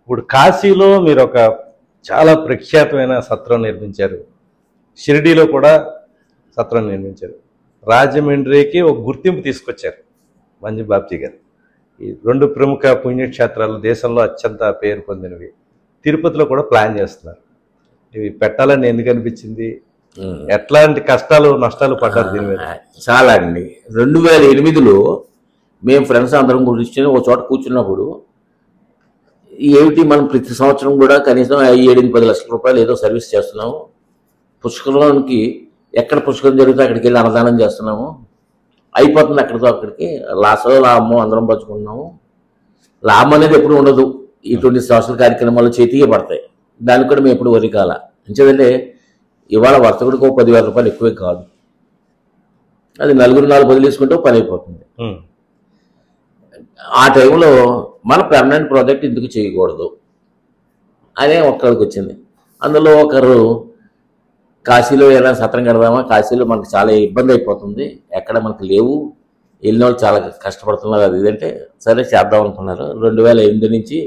ఇప్పుడు కాశీలో మీరు ఒక చాలా ప్రఖ్యాతమైన సత్రం నిర్మించారు, షిరిడీలో కూడా సత్రం నిర్మించారు, రాజమండ్రికి ఒక గుర్తింపు తీసుకొచ్చారు మంజు బాబ్జీ గారు. ఈ రెండు ప్రముఖ పుణ్యక్షేత్రాలు దేశంలో అత్యంత పేరు పొందినవి. తిరుపతిలో కూడా ప్లాన్ చేస్తున్నారు. ఇవి పెట్టాలని ఎందుకు అనిపించింది? ఎట్లాంటి కష్టాలు నష్టాలు పడ్డారు దీని మీద? చాలా అండి. 2008లో మేము ఫ్రెండ్స్ అందరం కూర్చొని ఒక చోట కూర్చున్నప్పుడు ఏమిటి మనం ప్రతి సంవత్సరం కూడా కనీసం 7-10 లక్షల రూపాయలు ఏదో సర్వీస్ చేస్తున్నాము, పుష్కరానికి ఎక్కడ పుష్కరం జరిగితే అక్కడికి వెళ్ళి అన్నదానం చేస్తున్నాము, అయిపోతుంది అక్కడితో అక్కడికి, లాభమో అందరం పంచుకుంటున్నాము. లాభం అనేది ఎప్పుడు ఉండదు, ఇటువంటి సోషల్ కార్యక్రమాలు చేతికే పడతాయి, దానికి కూడా మేము ఎప్పుడు వరి కాల. అంచేదంటే ఇవాళ వర్తకుడికి 10,000 రూపాయలు ఎక్కువే కాదు, అది నలుగురు 4 వదిలేసుకుంటే పని అయిపోతుంది. ఆ టైంలో మన పర్మనెంట్ ప్రాజెక్ట్ ఎందుకు చేయకూడదు అనే ఒక్కడికి వచ్చింది. అందులో ఒకరు కాశీలో ఎలా సత్రం కడదామా, కాశీలో మనకు చాలా ఇబ్బంది అయిపోతుంది, ఎక్కడ మనకు లేవు, వెళ్ళిన వాళ్ళు చాలా కష్టపడుతున్నారు, అది ఇదంటే సరే చేద్దాం అనుకున్నారు. 2008 నుంచి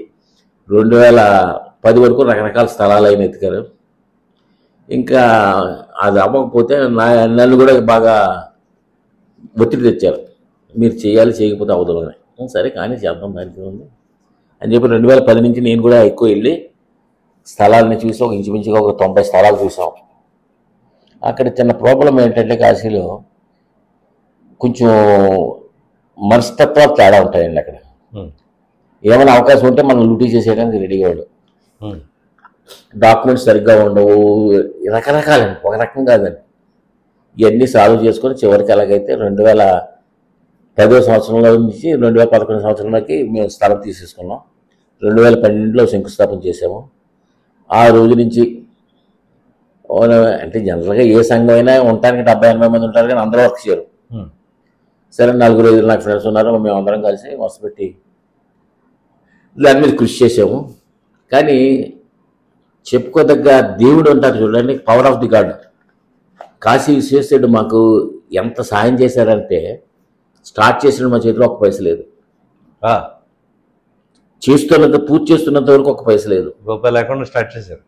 2010 వరకు రకరకాల స్థలాలు అయిన ఎత్తుకారు. ఇంకా అది అవ్వకపోతే నన్ను కూడా బాగా ఒత్తిడి తెచ్చారు, మీరు చేయాలి, చేయకపోతే అవదు అని. సరే కానీ చేద్దాం దానికి ఉంది అని చెప్పి 2010 నుంచి నేను కూడా ఎక్కువ వెళ్ళి స్థలాలని చూసి ఒక ఇంచుమించుగా ఒక 90 స్థలాలు చూసాం. అక్కడ చిన్న ప్రాబ్లం ఏంటంటే కాశీలో కొంచెం మనస్తత్వాలు తేడా ఉంటాయండి. అక్కడ ఏమైనా అవకాశం ఉంటే మనం లూటీ చేసేయడానికి రెడీగా వాళ్ళు, డాక్యుమెంట్స్ సరిగ్గా ఉండవు, రకరకాలండి, ఒక రకం కాదండి. ఇవన్నీ సాల్వ్ చేసుకొని చివరికి ఎలాగైతే 2010 సంవత్సరంలో నుంచి 2011 సంవత్సరంలోకి మేము స్థలం తీసేసుకున్నాం. 2012లో శంకుస్థాపన చేసాము. ఆ రోజు నుంచి అంటే జనరల్గా ఏ సంఘం అయినా ఉండటానికి 70-80 మంది ఉంటారు, కానీ అందరూ వర్క్ చేయరు. సరే 4-5 నాకు ఫ్రెండ్స్ ఉన్నారు, మేము అందరం కలిసి మొదలుపెట్టి దాని మీద కృషి చేసాము. కానీ చెప్పుకోదగ్గ దేవుడు అంటారు చూడండి, power of the god. Kashi విశ్వేశ్వరుడు మాకు ఎంత సాయం చేశారంటే, స్టార్ట్ చేసిన మా చేతిలో 1 పైస లేదు, పూర్తి చేస్తున్నంత వరకు 1 పైస లేదు, రూపాయి లేకుండా స్టార్ట్ చేశారు.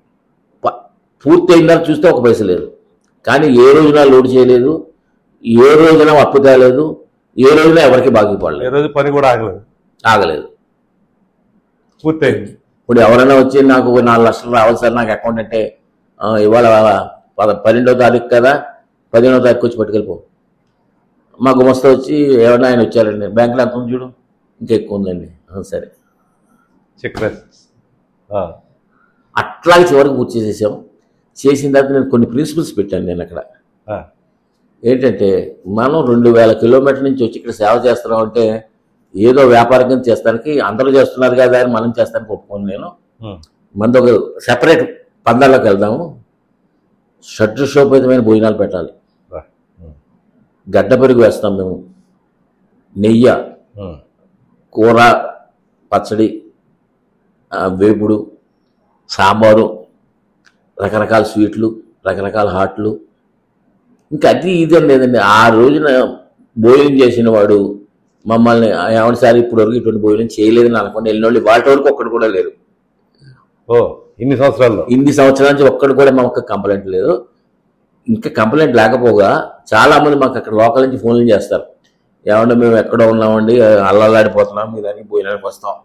పూర్తి అయిన తర్వాత చూస్తే 1 పైస లేదు. కానీ ఏ రోజున లోడ్ చేయలేదు, ఏ రోజున అప్పు తేలేదు, ఏ రోజున ఎవరికి బాకీ పడలేదు, ఏ రోజు పని కూడా ఆగలేదు, పూర్తయింది. ఇప్పుడు ఎవరైనా వచ్చి నాకు 4 లక్షలు రావాలి సార్ నాకు అకౌంట్ అంటే, ఇవాళ 12వ తారీఖు కదా, 15వ తారీఖు వచ్చి పట్టుకెళ్ళిపో. మా గుమస్తా వచ్చి ఏమన్నా ఆయన వచ్చారండి, బ్యాంకులో ఎంత ఉంది చూడు, ఇంకా ఎక్కువ ఉందండి, సరే చెక్ అట్లాగే చివరికి పూర్తి చేసేసాం. చేసిన తర్వాత నేను కొన్ని ప్రిన్సిపల్స్ పెట్టాను. నేను అక్కడ ఏంటంటే, మనం 2000 కిలోమీటర్ల నుంచి వచ్చి ఇక్కడ సేవ చేస్తున్నాం అంటే ఏదో వ్యాపారం చేస్తానికి అందరూ చేస్తున్నారు కదా అని మనం చేస్తానికి ఒప్పుకోను నేను. మనది ఒక సెపరేట్ పందాల్లోకి వెళ్దాము, షడ్రుషోపేతమైన భోజనాలు పెట్టాలి, గడ్డ పెరుగు వేస్తాం మేము, నెయ్యి, కూర, పచ్చడి, వేపుడు, సాంబారు, రకరకాల స్వీట్లు, రకరకాల హాట్లు, ఇంకా అది ఇదేం లేదండి. ఆ రోజున భోజనం చేసిన వాడు మమ్మల్ని ఏమనిసారి ఇప్పటి వరకు ఇటువంటి భోజనం చేయలేదని అనుకోండి వెళ్ళిన వాళ్ళు వాటి వరకు ఒక్కడు కూడా లేరు. ఇన్ని సంవత్సరాల నుంచి ఒక్కడు కూడా మాకు కంప్లైంట్ లేదు. ఇంకా కంప్లైంట్ లేకపోగా చాలామంది మాకు అక్కడ లోకల్ నుంచి ఫోన్లు చేస్తారు, ఏమన్నా మేము ఎక్కడో ఉన్నామండి, అల్లలాడిపోతున్నాం, మీరు అని భోజనానికి వస్తాం.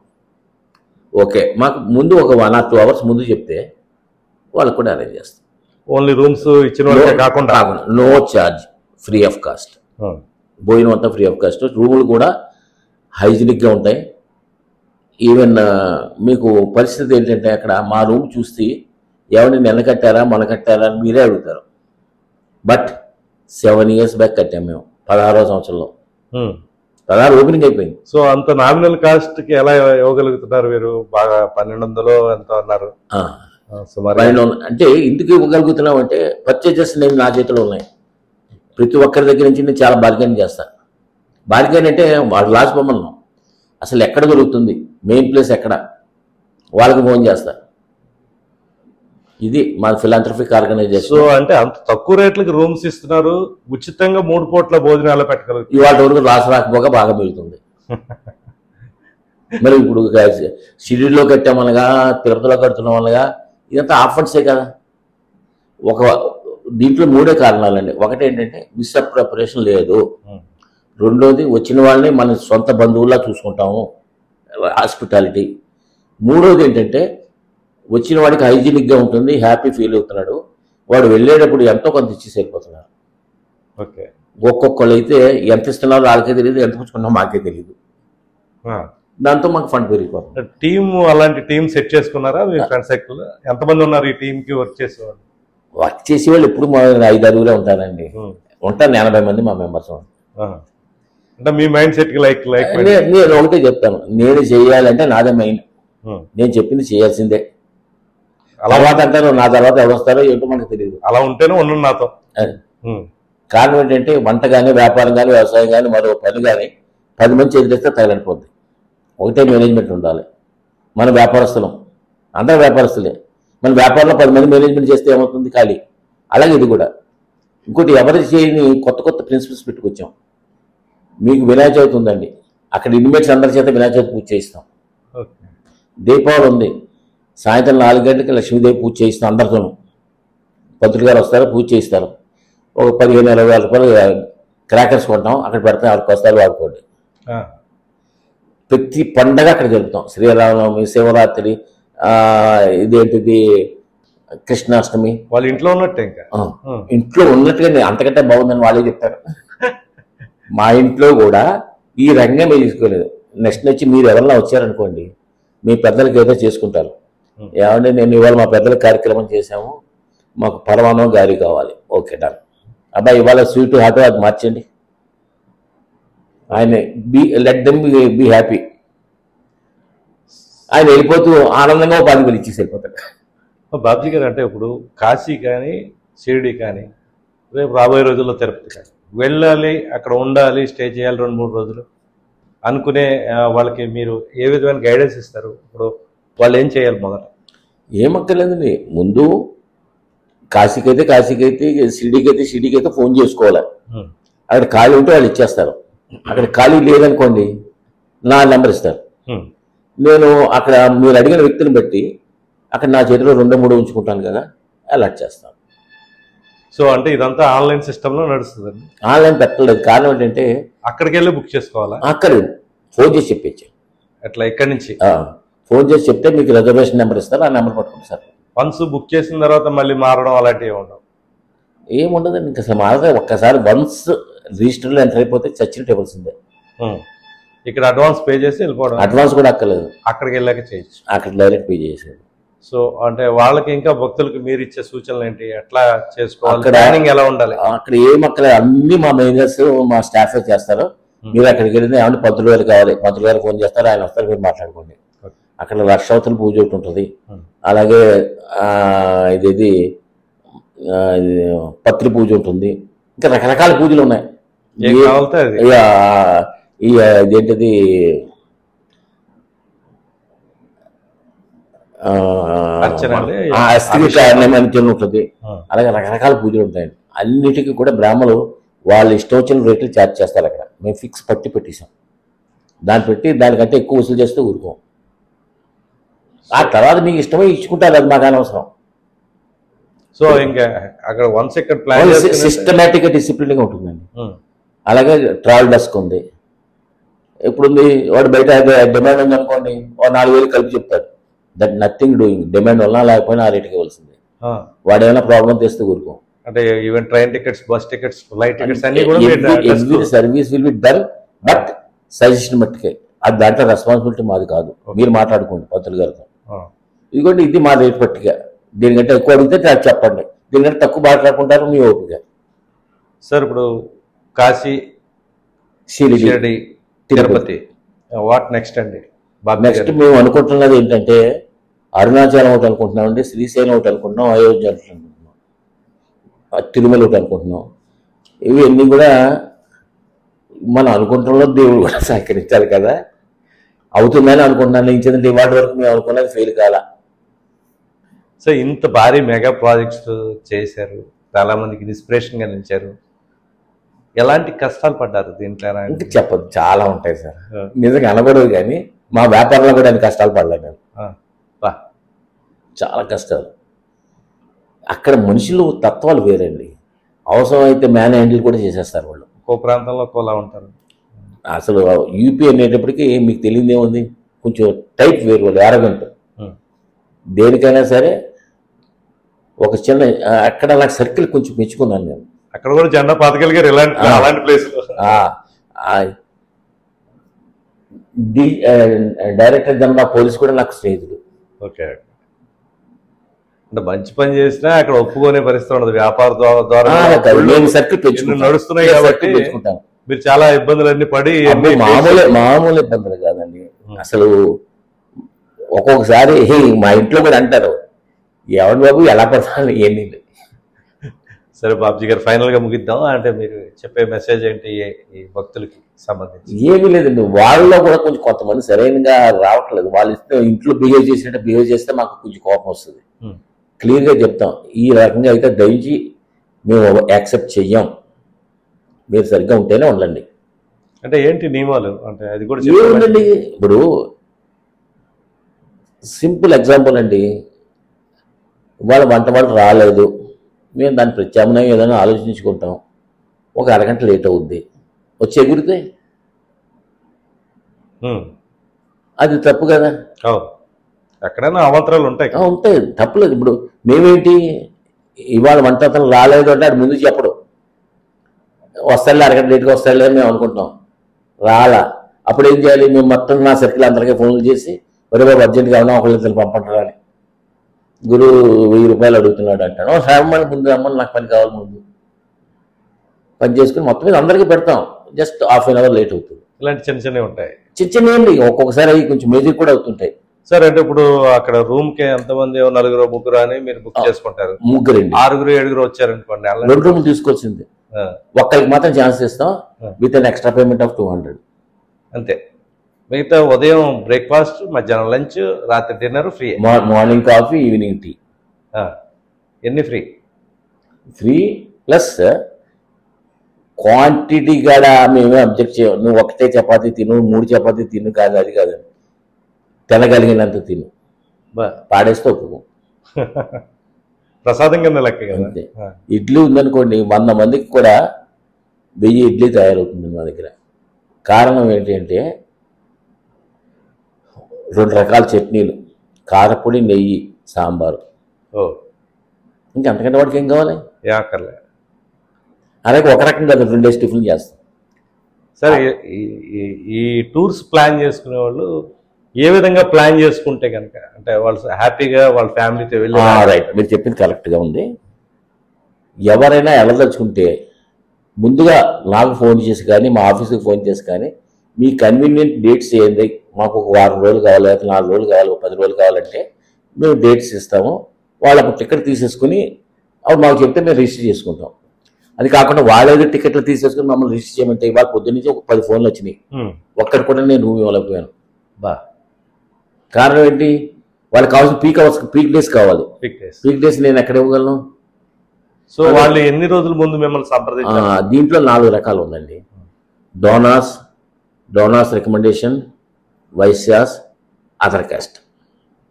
ఓకే, మాకు ముందు ఒక 1 or 2 hours ముందు చెప్తే వాళ్ళకు కూడా అరేంజ్ చేస్తాం. ఓన్లీ రూమ్స్ ఇచ్చిన కాకుండా no charge, free of cost, భోజనం అంతా ఫ్రీ ఆఫ్ కాస్ట్. రూములు కూడా హైజీనిక్గా ఉంటాయి. ఈవెన్ మీకు పరిస్థితి ఏంటంటే, అక్కడ మా రూమ్ చూస్తే ఎవరిని నిన్న కట్టారా మొన్న కట్టారా అని మీరే అడుగుతారు. బట్ 7 years బ్యాక్ కట్టాం మేము, 16వ సంవత్సరంలో, 16 ఓపెనింగ్ అయిపోయింది. సో అంత నామినల్ కాస్ట్ కి ఎలా ఇవ్వగలుగుతున్నారు మీరు? బాగా 1200 ఎంత అన్నారు, అంటే ఎందుకు ఇవ్వగలుగుతున్నాం అంటే పర్చేజెస్ నేను నా చేతిలో ఉన్నాయి. ప్రతి ఒక్కరి దగ్గర నుంచి నేను చాలా బార్గెన్ చేస్తాను. బార్గెన్ అంటే వాడు లాస్ బొమ్మను అసలు ఎక్కడ దొరుకుతుంది, మెయిన్ ప్లేస్ ఎక్కడ, వాళ్ళకి ఫోన్ చేస్తారు. ఇది మా ఫిలాంథ్రఫిక్ ఆర్గనైజేషన్. సో అంటే అంత తక్కువ రేట్లకి రూమ్స్ ఇస్తున్నారు, ఉచితంగా 3 పూట్ల భోజనాలు పెట్టగలుగుతారు. ఇవాళ వరకు లాస్ రాకపోగా బాగా మిగులుతుంది. మరి ఇప్పుడు షిరిడిలో కట్టామనగా, తిరుపతిలో కడుతున్నాం అనగా ఇదంతా ఆఫర్సే కదా. ఒక దీంట్లో 3 కారణాలండి. ఒకటి ఏంటంటే మిస్అప్రోపరేషన్ లేదు, రెండోది వచ్చిన వాళ్ళని మన సొంత బంధువుల్లా చూసుకుంటాము, హాస్పిటాలిటీ. మూడోది ఏంటంటే వచ్చిన వాడికి హైజీనిక్గా ఉంటుంది, హ్యాపీ ఫీల్ అవుతున్నాడు, వాడు వెళ్ళేటప్పుడు ఎంతో కొంత ఇచ్చేసి వెళ్ళిపోతున్నారు. ఓకే. ఒక్కొక్కళ్ళు అయితే ఎంత ఇస్తున్నారో వాళ్ళకే తెలియదు, ఎంత పుచ్చుకున్నారో మాకే తెలియదు. దాంతో మాకు ఫండ్ పెరిగిపోతుంది. టీమ్ అలాంటి టీం సెట్ చేసుకున్నారా మీ ఫ్రెండ్ సర్కిల్? ఎంతమంది ఉన్నారు ఈ టీంకి వర్క్ చేసేవాళ్ళు? వర్క్ చేసేవాళ్ళు ఎప్పుడు 5-6 ఉంటారండి. ఉంటారు 80 మంది మా మెంబర్స్. అంటే మీ మైండ్ సెట్ కి లైక్ నేను ఒకటే చెప్తాను, నేను చేయాలంటే నాదే మెయిన్. నేను చెప్పింది చేయాల్సిందే. తర్వాత అంటారు నా తర్వాత ఎవరు వస్తారో ఏంటో మనకు తెలియదు. అలా ఉంటేనే ఉన్నాను నాతో. కారణం ఏంటంటే వంట కానీ, వ్యాపారం కానీ, వ్యవసాయం కానీ, మరో పని కానీ 10 మంది చేతిస్తే తగలడిపోద్ది. ఒకటే మేనేజ్మెంట్ ఉండాలి. మన వ్యాపారస్తులం, అందరూ వ్యాపారస్తులే. మన వ్యాపారంలో 10 మంది మేనేజ్మెంట్ చేస్తే ఏమవుతుంది? ఖాళీ. అలాగే ఇది కూడా. ఇంకోటి ఎవరి చేయని కొత్త కొత్త ప్రిన్సిపల్స్ పెట్టుకొచ్చాం. మీకు వినాయక చవితి ఉందండి, అక్కడ ఇన్మేట్స్ అందరి చేత వినాయక చవితి పూజ చేయిస్తాం. దీపావళి ఉంది, సాయంత్రం 4 గంటలకి లక్ష్మీదేవి పూజ చేయిస్తాం అందరితోనూ. పంతులు గారు వస్తారు, పూజ చేయిస్తారు. ఒక 15-20 రూపాయలు క్రాకర్స్ కొంటాం, అక్కడ పెడతాం, వాళ్ళకి వస్తారు వాడుకోండి. ప్రతి పండగ అక్కడ జరుపుతాం. శ్రీరామనవమి, శివరాత్రి, ఇదేంటిది కృష్ణాష్టమి. వాళ్ళ ఇంట్లో ఉన్నట్టే, ఇంకా ఇంట్లో ఉన్నట్టుగా అంతకంటే బాగుందని వాళ్ళే చెప్తారు. మా ఇంట్లో కూడా ఈ రంగం మీరు తీసుకోలేదు. నెక్స్ట్ వచ్చి మీరు ఎవరన్నా వచ్చారనుకోండి, మీ పెద్దలకి ఏదో చేసుకుంటారు. ఏమంటే నేను ఇవాళ మా పెద్దల కార్యక్రమం చేశాము, మాకు పరమాన్నం గారి కావాలి. Okay done. అబ్బాయి ఇవాళ స్వీట్ హాట్ అది మార్చండి. ఆయన లెట్ దెమ్ బీ హ్యాపీ. ఆయన వెళ్ళిపోతూ ఆనందంగా 10 వేలు ఇచ్చేసి వెళ్ళిపోతాడు. బాబ్జీ గారు, అంటే ఇప్పుడు కాశీ కానీ, షిరిడి కానీ, రేపు రాబోయే రోజుల్లో తిరుపతి కానీ వెళ్ళాలి, అక్కడ ఉండాలి, స్టే చేయాలి 2-3 రోజులు అనుకునే వాళ్ళకి మీరు ఏ విధమైన గైడెన్స్ ఇస్తారు? ఇప్పుడు వాళ్ళు ఏం చేయాలి? మొదట ఏమక్కర్లేదండి, ముందు కాశీకైతే షిరిడీకి అయితే ఫోన్ చేసుకోవాలి. అక్కడ ఖాళీ ఉంటే వాళ్ళు ఇచ్చేస్తారు. అక్కడ ఖాళీ లేదనుకోండి, నా నెంబర్ ఇస్తారు. నేను అక్కడ మీరు అడిగిన వ్యక్తిని బట్టి అక్కడ నా చేతిలో 2-3 ఉంచుకుంటాను కదా, అలాట్ చేస్తాను. సో అంటే ఇదంతా ఆన్లైన్ సిస్టంలో నడుస్తుందండి? ఆన్లైన్ పెట్టలేదు. కారణం ఏంటంటే అక్కడికి వెళ్ళి బుక్ చేసుకోవాలా? అక్కడ ఫోన్ చేసి చెప్పచ్చు. అట్లా ఇక్కడి నుంచి ఫోన్ చేసి చెప్తే మీకు రిజర్వేషన్ నెంబర్ ఇస్తారు, ఆ నెంబర్ పట్టుకోండి సార్. వన్స్ బుక్ చేసిన తర్వాత మళ్ళీ మారడం అలాంటివి ఏముండవు? ఏముండదండి, ఇంకా అసలు మారదే. ఒక్కసారి వన్స్ రిజిస్టర్లో ఎంటర్ అయిపోతే చచ్చిన టేబుల్సిందే. ఇక్కడ అడ్వాన్స్ పే చేసి వెళ్ళిపోవడం? అడ్వాన్స్ కూడా అక్కర్లేదు, అక్కడికి వెళ్ళాక చేయొచ్చు. అక్కడ డైరెక్ట్ పే చేసేది. సో అంటే వాళ్ళకి ఇంకా భక్తులకు మీరు ఇచ్చే సూచనలు ఏంటి? ఎట్లా చేసుకోవాలి, ప్లానింగ్ ఎలా ఉండాలి? అక్కడ ఏమక్కర్లేదు, అన్ని మా మేనేజర్స్ మా స్టాఫ్ చేస్తారు. మీరు అక్కడికి వెళ్తే ఏమంటే 10 వేలు కావాలి, 10 వేలు ఫోన్ చేస్తారు, ఆయన వస్తారు, మీరు మాట్లాడుకోండి. అక్కడ లక్షవతుల పూజ ఒకటి ఉంటుంది, అలాగే ఇది పత్రి పూజ ఉంటుంది, ఇంకా రకరకాల పూజలు ఉన్నాయి. ఇదేంటిది ఉంటుంది, అలాగే రకరకాల పూజలు ఉంటాయండి. అన్నిటికీ కూడా బ్రాహ్మణులు వాళ్ళు ఇష్టం వచ్చిన రేట్లు ఛార్జ్ చేస్తారు. అక్కడ మేము ఫిక్స్ పెట్టేసాం, దాన్ని పెట్టి దానికంటే ఎక్కువ వసూలు చేస్తే ఊరుకోం. ఆ తర్వాత మీకు ఇష్టమై ఇచ్చుకుంటారు, అది మాకు అనవసరం. సో ఇంకా అక్కడ వన్స్ ఇక్కడ ప్లాన్ సిస్టమేటిక్గా డిసిప్లిన్గా ఉంటుందండి. అలాగే ట్రావెల్ డెస్క్ ఉంది. ఇప్పుడు వాడు బయట డిమాండ్ ఉంది అనుకోండి, 4 వేలు కలిపి చెప్తాడు. That nothing doing. డిమాండ్ వల్ల లేకపోయినా ఆ రేటుకి ఇవ్వాల్సిందే. వాడు ఏమైనా ప్రాబ్లం తెస్తే ఊరుకోం. అంటే even train tickets, bus tickets, flight tickets అన్ని కూడా every service will be done, but suggestion మట్టుకే. అది దాంట్లో రెస్పాన్సిబిలిటీ మాది కాదు. మీరు మాట్లాడుకోండి పంతులు గారితో, ఇదిగోండి ఇది మా రేట్ పట్టిక, దీనికంటే ఎక్కువ అడిగితే నాకు చెప్పండి, దీనికంటే తక్కువ మాట్లాడుకుంటారు మీ ఓపిక. సార్ ఇప్పుడు కాశీ, షిరిడి, తిరుపతి, వాట్ నెక్స్ట్ అండి? నెక్స్ట్ మేము అనుకుంటున్నది ఏంటంటే అరుణాచలం ఒకటి అనుకుంటున్నాం అండి, శ్రీశైలం ఒకటి అనుకుంటున్నాం, అయోధ్య అనుకుంటున్నాం, తిరుమల ఒకటి అనుకుంటున్నాం. ఇవన్నీ కూడా మనం అనుకుంటున్న దేవుడు కూడా సహకరించాలి కదా. అవుతుందని అనుకుంటున్నాను. ఇంకేంటంటే ఇవాటి వరకు మేము అనుకున్నది ఫెయిల్ కాల. సో ఇంత భారీ మెగా ప్రాజెక్ట్స్ చేశారు, చాలా మందికి ఇన్స్పిరేషన్ గా నిలిచారు. ఎలాంటి కష్టాలు పడ్డారు దీంట్లో? ఇంకా చెప్పదు, చాలా ఉంటాయి సార్. నిజంగా అనకూడదు కానీ మా వ్యాపారంలో కూడా అన్ని కష్టాలు పడలేదు నేను. బా. చాలా కష్టాలు. అక్కడ మనుషులు తత్వాలు వేరండి. అవసరం అయితే మ్యాన్ హ్యాండిల్ కూడా చేసేస్తారు వాళ్ళు. ఒక్కో ప్రాంతంలో ఒక్కోలా ఉంటారు. అసలు యూపీ అనేటప్పటికీ మీకు తెలియదు ఏముంది, కొంచెం టైప్ వేరు వాళ్ళు, అరగంట. దేనికైనా సరే ఒక చిన్న అక్కడ నాకు సర్కిల్ కొంచెం మెచ్చుకున్నాను నేను. అక్కడ కూడా జెండా పాతకెళ్ళగారు అలాంటి ప్లేస్. డైరెక్టర్ జనరల్ పోలీస్ కూడా నాకు స్నేహితుడు. ఓకే. అంటే మంచి పని చేసినా అక్కడ ఒప్పుకునే పరిస్థితి ఉండదు. వ్యాపార ద్వారా సర్కిల్ నడుస్తున్నాయి కాబట్టి మీరు చాలా ఇబ్బందులన్నీ పడి. మామూలు ఇబ్బందులు కాదండి అసలు. ఒక్కొక్కసారి మా ఇంట్లో కూడా అంటారు, ఎవరి బాబు ఎలా పడతాను ఏంటి. సరే బాబుజీ గారు, ఫైనల్ గా ముగిద్దాం. అంటే మీరు చెప్పే మెసేజ్ ఏంటి ఈ భక్తులకి సంబంధించి? ఏమీ లేదండి, వాళ్ళలో కూడా కొంచెం కొంతమంది సరైనగా రావట్లేదు. వాళ్ళు ఇస్తే ఇంట్లో బిహేవ్ చేసినట్టు బిహేవ్ చేస్తే మాకు కొంచెం కోపం వస్తుంది. క్లియర్గా చెప్తాం, ఈ రకంగా అయితే దయచి మేము యాక్సెప్ట్ చెయ్యం, మీరు సరిగ్గా ఉంటేనే ఉండండి. అంటే ఏంటి నియమాలు? అంటే అది కూడా ఏముందండి, ఇప్పుడు సింపుల్ ఎగ్జాంపుల్ అండి, ఇవాళ వంట వాళ్ళు రాలేదు, మేము దాని ప్రత్యామ్నాయం ఏదైనా ఆలోచించుకుంటాం, ఒక అరగంట లేట్ అవుద్ది, వచ్చి ఎగురితే అది తప్పు కదా. ఎక్కడైనా అవాంతరాలు ఉంటాయి. ఉంటాయి, తప్పులేదు. ఇప్పుడు మేమేంటి, ఇవాళ వంట అతను రాలేదు అంటే అది ముందు చెప్పడు, వస్తాడులే అరగంట లేట్గా వస్తాడులే మేము అనుకుంటాం, రాలా. అప్పుడు ఏం చేయాలి, మేము మొత్తం నా సర్కిల్ అందరికీ ఫోన్లు చేసి, ఒరే బాబు అర్జెంట్గా ఉన్నా ఒకళ్ళిద్దరు పంపంటారా అని, గురువు 1000 రూపాయలు అడుగుతున్నాడు అంటాను. రమ్మని ముందు రమ్మని, నాకు పని కావాలి, ముందు పని చేసుకుని మొత్తం మీద అందరికీ పెడతాం, జస్ట్ ½ an hour లేట్ అవుతుంది. ఇలాంటి చిన్న చిన్నవి ఉంటాయి. చిన్న ఏంటి, ఒక్కొక్కసారి అవి కొంచెం మేజర్ కూడా అవుతుంటాయి. సార్ అంటే ఇప్పుడు అక్కడ రూమ్ కి ఎంతమంది, 4 3 అని మీరు బుక్ చేసుకుంటారు. 3 6 7 వచ్చారనుకోండి, 2 రూములు తీసుకొచ్చింది, ఒక్కరికి మాత్రం ఛాన్స్ ఇస్తాం with an extra payment of 200 అంతే. మిగతా ఉదయం బ్రేక్ఫాస్ట్, మధ్యాహ్నం లంచ్, రాత్రి dinner free, morning coffee, evening tea, ఎన్ని ఫ్రీ. ఫ్రీ ప్లస్ క్వాంటిటీ కూడా మేమే అబ్జెక్ట్ చేయం. నువ్వు ఒకటే చపాతీ తిను, 3 చపాతీ తిను కాదు, అది కాదు, తినగలిగినంత తిను, పాడేస్తే ఒప్పుకో. ప్రసాదం కింద లెక్క కదా. ఇడ్లీ ఉందనుకోండి, 100 మందికి కూడా 1000 ఇడ్లీ తయారవుతుంది మా దగ్గర. కారణం ఏంటి అంటే 2 రకాల చట్నీలు, కారపొడి, నెయ్యి, సాంబారు. ఇంకంతకంటే వాడికి ఏం కావాలి? అలాగే ఒక రకం కదా, 2 డేస్ టిఫిన్ చేస్తాం. సరే, ఈ టూర్స్ ప్లాన్ చేసుకునే వాళ్ళు ఏ విధంగా ప్లాన్ చేసుకుంటే కనుక, అంటే వాళ్ళు హ్యాపీగా వాళ్ళ ఫ్యామిలీతో వెళ్ళి. రైట్, మీరు చెప్పింది కరెక్ట్గా ఉంది. ఎవరైనా వెళ్ళదలుచుకుంటే ముందుగా నాకు ఫోన్ చేసి కానీ, మా ఆఫీస్కి ఫోన్ చేసి కానీ, మీ కన్వీనియంట్ డేట్స్ ఏంది, మాకు ఒక 1 రోజులు కావాలి, 4 రోజులు కావాలి, 10 రోజులు కావాలంటే మేము డేట్స్ ఇస్తాము. వాళ్ళకు టికెట్ తీసేసుకుని అప్పుడు మాకు చెప్తే మేము రిజిస్టర్ చేసుకుంటాం. అది కాకుండా వాళ్ళేదో టికెట్లు తీసేసుకుని మమ్మల్ని రిజిస్టర్ చేయమంటే ఇవాళ పొద్దున్న నుంచి ఒక 10 ఫోన్లు వచ్చినాయి, ఒక్కటి కూడా నేను రూమ్ ఇవ్వలేకపోయాను. కారణం ఏంటి, వాళ్ళకి కావాల్సిన పీక్ అవర్స్, పీక్ డేస్ కావాలి. పీక్ డేస్ నేను ఎక్కడ ఇవ్వగలను? సో వాళ్ళు ఎన్ని రోజుల ముందు మిమ్మల్ని సంప్రదించారు? దీంట్లో 4 రకాలు ఉందండి. Donors recommendation, Vaishyas, other cost,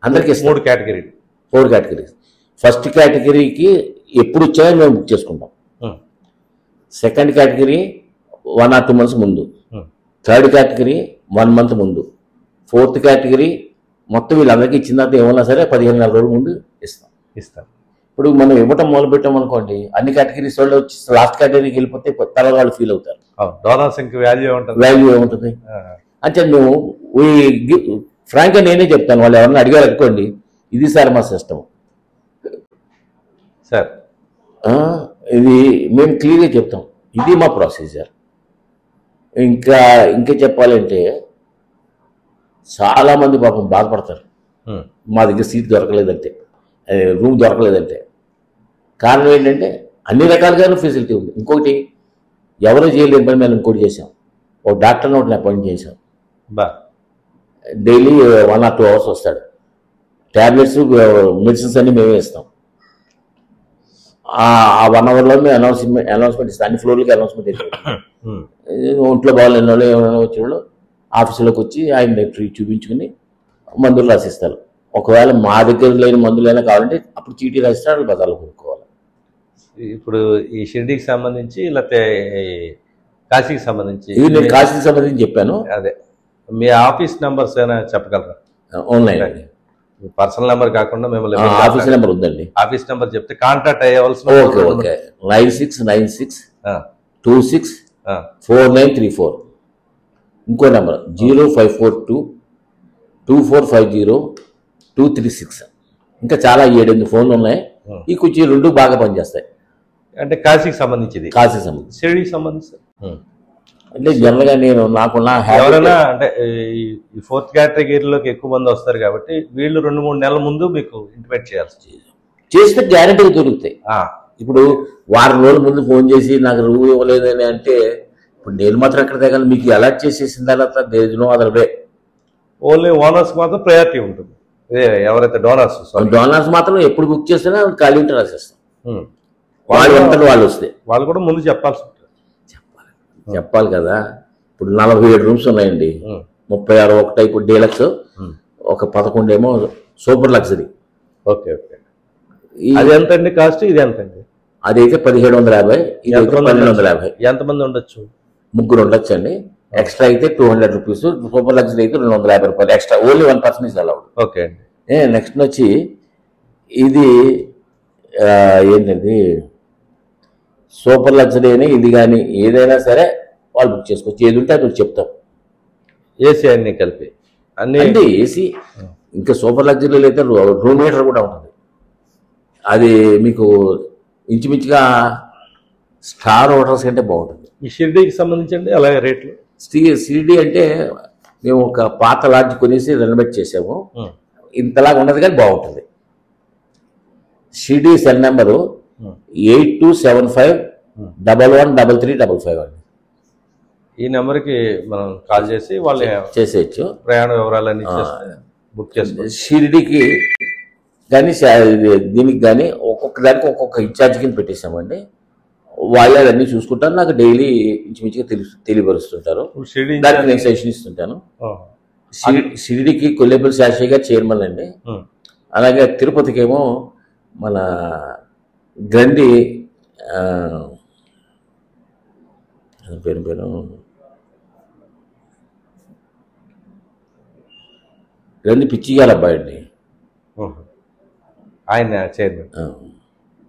అందరికీ 3 కేటగిరీలు, 4 కేటగిరీస్. ఫస్ట్ కేటగిరీకి ఎప్పుడు వచ్చాయో మేము బుక్ చేసుకుంటాం. సెకండ్ కేటగిరీ 1 or 2 months ముందు. థర్డ్ కేటగిరీ 1 month ముందు. ఫోర్త్ కేటగిరీ మొత్తం వీళ్ళందరికీ ఇచ్చిన తర్వాత ఏమన్నా సరే 15 రోజుల ముందు ఇస్తాం. ఇప్పుడు మనం ఇవ్వటం మొదలు పెట్టాం అనుకోండి, అన్ని కేటగిరీస్ వాళ్ళు వచ్చి లాస్ట్ కేటగిరీకి వెళ్ళిపోతే తర్వాత వాళ్ళు ఫీల్ అవుతారు. వాల్యూ ఏముంటుంది అంటే మేము ఫ్రాంక్గా నేనే చెప్తాను, వాళ్ళు ఎవరన్నా అడిగారు అనుకోండి, ఇది సార్ మా సిస్టమ్ సార్, ఇది మేము క్లియర్గా చెప్తాం, ఇది మా ప్రొసీజర్. ఇంకా చెప్పాలంటే చాలామంది పాపం బాధపడతారు, మా దగ్గర సీట్ దొరకలేదంటే, రూమ్ దొరకలేదంటే. కారణం ఏంటంటే అన్ని రకాలుగాను ఫెసిలిటీ ఉంది. ఇంకొకటి ఎవరో చేయలేని పని మేము ఇంకోటి చేసాం, ఒక డాక్టర్ని ఒకటి అపాయింట్ చేసాం. డైలీ 1 or 2 hours వస్తాడు, ట్యాబ్లెట్స్, మెడిసిన్స్ అన్నీ మేమే ఇస్తాం. ఆ 1 hourలో మేము అనౌన్స్మెంట్ ఇస్తాం, అన్ని ఫ్లోర్లకి అనౌన్స్మెంట్ ఇస్తాం. ఒంట్లో బాగాలేని వాళ్ళు, ఏమైనా వచ్చిన వాళ్ళు ఆఫీసులోకి వచ్చి ఆయన చూపించుకుని మందులు రాసిస్తారు. ఒకవేళ మా దగ్గర లేని మందులైనా కావాలంటే అప్పుడు చీటీ రాసిస్తారు, వాళ్ళు బజార్లో కొనుక్కోవాలి. ఇప్పుడు ఈ షిరిడీకి సంబంధించి లేకపోతే కాశీకి సంబంధించి ఇవి నేను కాశీకి సంబంధించి చెప్పాను. అదే మీ ఆఫీస్ నెంబర్స్ అయినా చెప్పగలరా? ఉన్నాయండి. పర్సనల్ నెంబర్ కాకుండా మిమ్మల్ని ఆఫీస్ నెంబర్ ఉందండి. ఆఫీస్ నెంబర్ చెప్తే కాంటాక్ట్ అయ్యవలసిన. ఓకే 9696264934. ఇంకో నెంబర్ 05422450-236. ఇంకా చాలా 7-8 ఫోన్లు ఉన్నాయి. ఈ కొంచెం 2 బాగా పనిచేస్తాయి. అంటే కాశీకి సంబంధించింది, కాశీకి సంబంధించి, షిరిడీకి సంబంధించి. అంటే జనరల్గా నేను నాకున్న ఎవరైనా అంటే ఈ 4th కేటగిరీలోకి ఎక్కువ మంది వస్తారు కాబట్టి వీళ్ళు 2-3 నెలల ముందు మీకు ఇంటిమేట్ చేయాల్సి చేస్తే గ్యారెంటీగా దొరుకుతాయి. ఇప్పుడు వారం రోజుల ముందు ఫోన్ చేసి నాకు రూమ్ ఇవ్వలేదని అంటే ఇప్పుడు నేను మాత్రం ఎక్కడ తగ్గను. మీకు అలర్ట్ చేసేసిన తర్వాత there is no other way. Only owners మాత్రం ప్రయారిటీ ఉంటుంది. ఎవరైతే డోనర్స్ మాత్రం ఎప్పుడు బుక్ చేసినా ఖాళీ ఉంటే రాసేస్తాం. వాళ్ళు అంతా వాళ్ళు వస్తే వాళ్ళు కూడా ముందు చెప్పాలి కదా. ఇప్పుడు 47 రూమ్స్ ఉన్నాయండి. 36 ఒక టైపు డీలక్స్, ఒక 11 ఏమో సూపర్ లగ్జరీ. Okay okay. అది ఎంత అండి కాస్ట్? ఇది ఎంత అండి? అదైతే 1750, ఇది 1250. ఎంతమంది ఉండొచ్చు? 3 ఉండొచ్చు అండి. ఎక్స్ట్రా అయితే 200 రూపీస్. సూపర్ లగ్జరీ అయితే 250 రూపాయలు extra. Only 1 person is allowed. Okay అండి. నెక్స్ట్ వచ్చి ఇది ఏంటండి సూపర్ లగ్జరీ అని, ఇది కానీ ఏదైనా సరే వాళ్ళు బుక్ చేసుకోవచ్చు. ఏది ఉంటే అది చెప్తాం. ఏసీ అన్ని కలిపి అన్ని అంటే ఏసీ. ఇంకా సూపర్ లగ్జరీలో అయితే రూమ్ హీటర్ కూడా ఉంటుంది. అది మీకు ఇంచుమించుగా స్టార్ హోటల్స్ కంటే బాగుంటుంది. ఈ షిరిడీకి సంబంధించి అండి అలాగే రేట్లు. షిరిడీ అంటే మేము ఒక పాత లాడ్జ్ కొనేసి రెనోవేట్ చేసాము. ఇంతలాగా ఉండదు కానీ బాగుంటుంది. షిరిడీ సెల్ నెంబరు 8275113355 అండి. ఈ నెంబర్కి మనం కాల్ చేసి వాళ్ళు చేసేయచ్చు. ప్రయాణ వివరాలన్నీ బుక్ చేసుకోవచ్చు. షిరిడీకి కానీ దీనికి కానీ ఒక్కొక్క దానికి ఒక్కొక్క ఇన్ఛార్జ్ కింద పెట్టేసామండి. వాళ్ళే అన్నీ చూసుకుంటారు. నాకు డైలీ ఇంచుమించుగా తెలియపరుస్తుంటారు. దానికి నేను సెషన్ ఇస్తుంటాను. షిరిడీకి కొల్లేపల్లి శాస్త్రి గారు చైర్మన్ అండి. అలాగే తిరుపతికి ఏమో మన గ్రంథి పేరు గ్రంథి పిచ్చిగాల అబ్బాయి అండి, ఆయన చైర్మన్.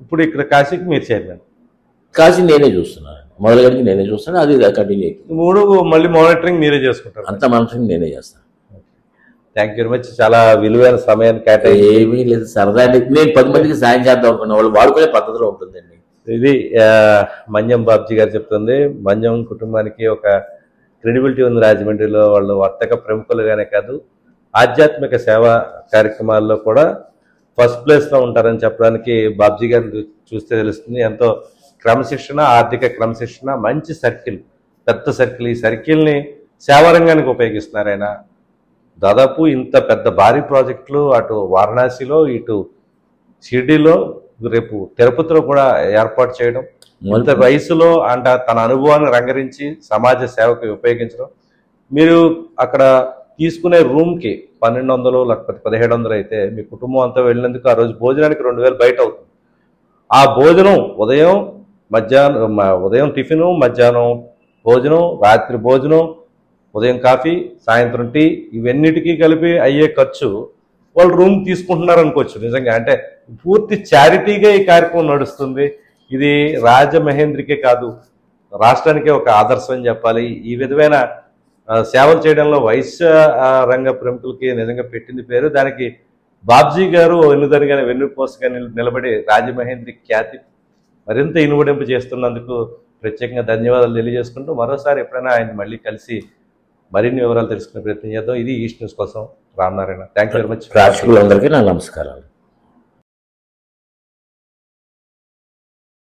ఇప్పుడు ఇక్కడ కాశీకి మీరు చైర్మన్. కాశీ నేనే చూస్తున్నాను, మొదలుగడికి నేనే చూస్తాను. అది కంటిన్యూ అవుతుంది. 3 మళ్ళీ మానిటరింగ్ మీరే చేసుకుంటారు. అంత మానిటరింగ్ నేనే చేస్తాను. Thank you very much. చాలా విలువైన సమయాన్ని కేటాయి. ఏమీ లేదు, సరదా. నేను 10 మందికి సాయం చేద్దాం అనుకున్న వాళ్ళు వాడుకునే పద్ధతిలో ఉంటుందండి. ఇది మన్యం బాబ్జీ గారు చెప్తుంది. మన్యం కుటుంబానికి ఒక క్రెడిబిలిటీ ఉంది రాజమండ్రిలో. వాళ్ళు వర్తక ప్రముఖులుగానే కాదు, ఆధ్యాత్మిక సేవా కార్యక్రమాల్లో కూడా ఫస్ట్ ప్లేస్లో ఉంటారని చెప్పడానికి బాబ్జీ గారిని చూస్తే తెలుస్తుంది. ఎంతో క్రమశిక్షణ, ఆర్థిక క్రమశిక్షణ, మంచి సర్కిల్, పెద్ద సర్కిల్. ఈ సర్కిల్ని సేవారంగానికి ఉపయోగిస్తున్నారు ఆయన. దాదాపు ఇంత పెద్ద భారీ ప్రాజెక్టులు అటు వారణాసిలో, ఇటు షిర్డీలో, రేపు తిరుపతిలో కూడా ఏర్పాటు చేయడం, ఇంత వయసులో అంటే తన అనుభవాన్ని రంగరించి సమాజ సేవకు ఉపయోగించడం. మీరు అక్కడ తీసుకునే రూమ్కి 1200 లేకపోతే 1700 అయితే మీ కుటుంబం అంతా వెళ్ళినందుకు ఆ రోజు భోజనానికి 2000 బయట అవుతుంది. ఆ భోజనం ఉదయం టిఫిను, మధ్యాహ్నం భోజనం, రాత్రి భోజనం, ఉదయం కాఫీ, సాయంత్రం టీ, ఇవన్నిటికీ కలిపి అయ్యే ఖర్చు వాళ్ళు రూమ్ తీసుకుంటున్నారు అనుకోవచ్చు. నిజంగా అంటే పూర్తి చారిటీగా ఈ కార్యక్రమం నడుస్తుంది. ఇది రాజమహేంద్రికే కాదు, రాష్ట్రానికే ఒక ఆదర్శం అని చెప్పాలి. ఈ విధమైన సేవలు చేయడంలో వైశ్య రంగ ప్రముఖులకి నిజంగా పెట్టింది పేరు. దానికి బాబ్జీ గారు వెన్నుదరిగానే వెన్నుపోసగా నిలబడి రాజమహేంద్రి ఖ్యాతి మరింత ఇనుమడింపు చేస్తున్నందుకు ప్రత్యేకంగా ధన్యవాదాలు తెలియజేసుకుంటూ మరోసారి ఎప్పుడైనా ఆయన మళ్ళీ కలిసి మరిన్ని వివరాలు తెలుసుకునే ప్రయత్నం చేద్దాం. ఇది ఈస్ట్ న్యూస్ కోసం Ramanarayana. Thank you very much. ప్రేక్షకులందరికీ నా నమస్కారాలు.